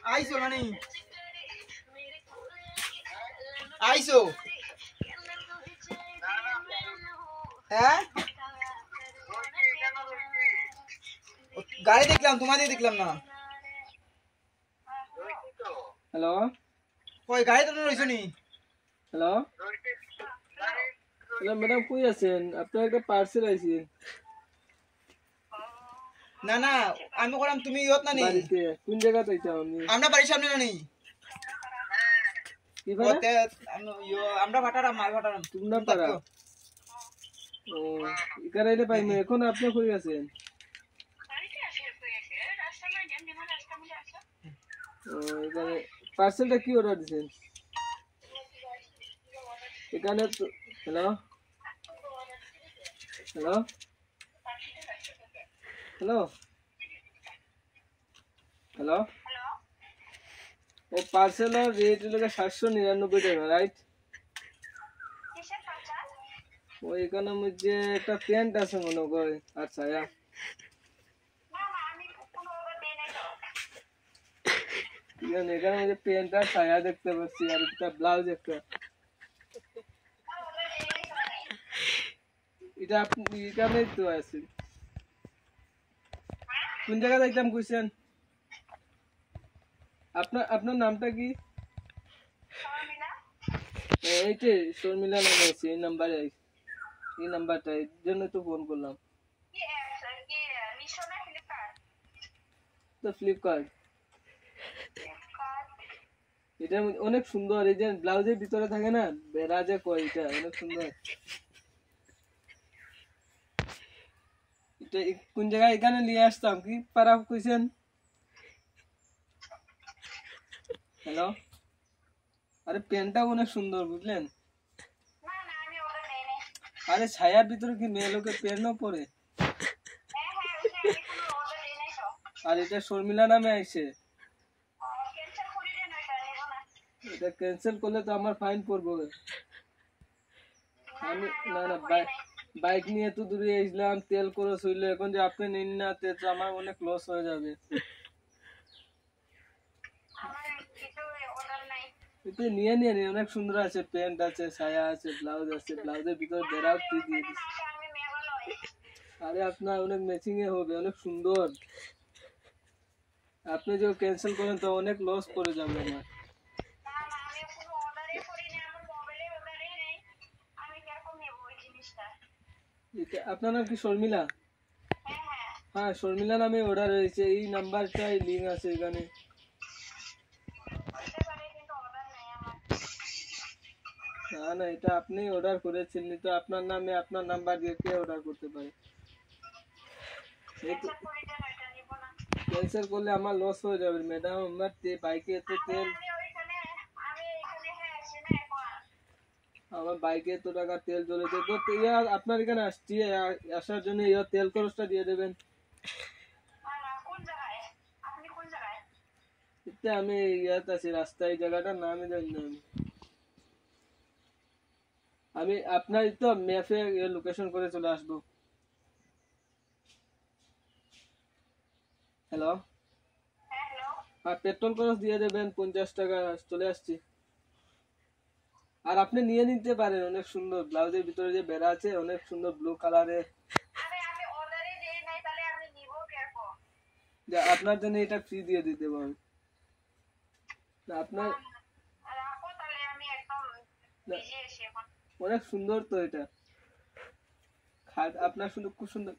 আইসো মানে আইসো হ্যাঁ গাড়ি দেখলাম তোমাদের দেখলাম না হ্যালো কই গাড়ি তো রইছো নি হ্যালো হ্যালো ম্যাডাম কই আছেন আপনার একটা পার্সেল আইছে না না আমি কইলাম তুমি ইয়ত না নি বাড়িতে কোন জায়গা তাইছো আমি আমরা বাড়ির সামনে না নি কি ভাড়া ওতে আমরা ভাটারা মাল ভাটারা তোমরা পারা ও এখানে এলে পাইমু এখন আপনি কই আছেন ও এখানে পার্সেলটা কি অর্ডার দিছেন এখানে তো হ্যালো হ্যালো হ্যালো হ্যালো ও পার্সেলের রেট হলো 799 টাকা রাইট ও এখানে মধ্যে একটা প্যান্ট আছে মনে করে আচ্ছা এখানে মধ্যে প্যান্ট আর ছায়া দেখতে পাচ্ছি আর একটা ব্লাউজ একটা এটা আপনি এখানেই তো আছে কোন জায়গা যাইতাম কইছেন আপনার নামটা কি এইটাই শর্মিলা নামে আছে এই নাম্বারে এই নাম্বারটা এর জন্য তো ফোন করলাম তো ফ্লিপকার্ট এটা অনেক সুন্দর এই যে ব্লাউজের ভিতরে থাকে না বেড়া যে কয় এটা অনেক সুন্দর এটা কোন জায়গায় এখানে নিয়ে আসতাম কি পারা কইছেন হ্যালো আরে পেনটা অনেক সুন্দর বুঝলেন আরে ছায়ার ভিতরে কি মেয়ে লোকের পেনও পরে আর এটা শর্মিলা নামে আইছে এটা ক্যান্সেল করলে তো আমার ফাইন পড়বে আমি না না বাইক নিয়ে তো দূরে আসলাম তেল খরচ হইলো এখন যে আপনি নিন না তো আমার অনেক লস হয়ে যাবে এটা নিয়ে নিয়ে অনেক সুন্দর আছে প্যান্ট আছে ছায়া আছে ব্লাউজ আছে ব্লাউজের ভিতরে বেড়াও দিয়ে দিচ্ছি আরে আপনার অনেক ম্যাচিং এ হবে অনেক সুন্দর আপনি যে ক্যান্সেল করেন তো অনেক লস করে যাবে আমার আপনার নাম কি শর্মিলা হ্যাঁ শর্মিলা নামে অর্ডার হয়েছে এই নাম্বারটাই লিংক আছে এখানে না না এটা আপনি অর্ডার করেছেন তো আপনার নামে আপনার নাম্বার দিয়ে কে অর্ডার করতে পারে ক্যান্সেল করলে আমার লস হয়ে যাবে ম্যাডাম আমার বাইকে এত তেল আমার বাইকে এত টাকা তেল জ্বলেছে তো আপনার এখানে আসছি আসার জন্য তেল খরচটা দিয়ে দেবেন আমি ইয়াতে আছি রাস্তায় জায়গাটার নামই জানি না আমি আপনার তো ম্যাপে লোকেশন করে চলে আসবো হ্যালো হ্যাঁ পেট্রোল খরচ দিয়ে দেবেন 50 টাকা চলে আসছি আর আপনি নিয়ে নিতে পারেন অনেক সুন্দর ব্লাউজের ভিতরে যে বেড়া আছে অনেক সুন্দর ব্লু কালারের আপনার জন্য এটা ফ্রি দিয়ে দিতে পারেন আপনার অনেক সুন্দর তো এটা আপনার সুন্দর খুব সুন্দর